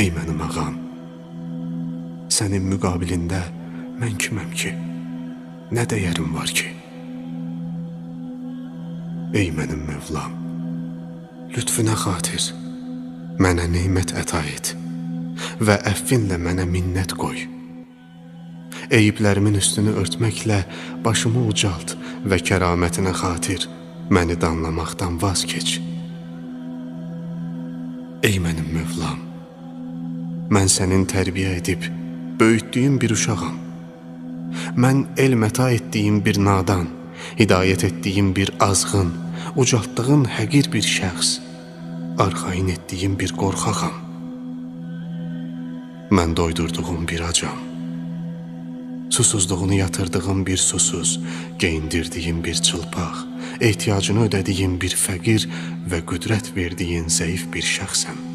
Ey mənim ağam, sənin müqabilində mən kiməm ki? Nə dəyərim var ki? Ey mənim Mövlam, lütfünə xatir mənə neymət əta et və əfvinlə mənə minnət qoy. Eyiblərimin üstünü örtməklə başımı ucalt və kəramətinə xatir məni danlamaqdan vaz keç. Ey mənim Mövlam, mən sənin tərbiyə edib böyütdüyüm bir uşağam. Mən elm əta etdiyim bir nadan, hidayət etdiyim bir azğın, ucaltdığın həqir bir şəxs, arxain etdiyim bir qorxağam. Mən doydurduğum bir acam, susuzluğunu yatırdığım bir susuz, geyindirdiyim bir çılpaq, ehtiyacını ödədiyim bir fəqir və qüdrət verdiyin zəif bir şəxsəm.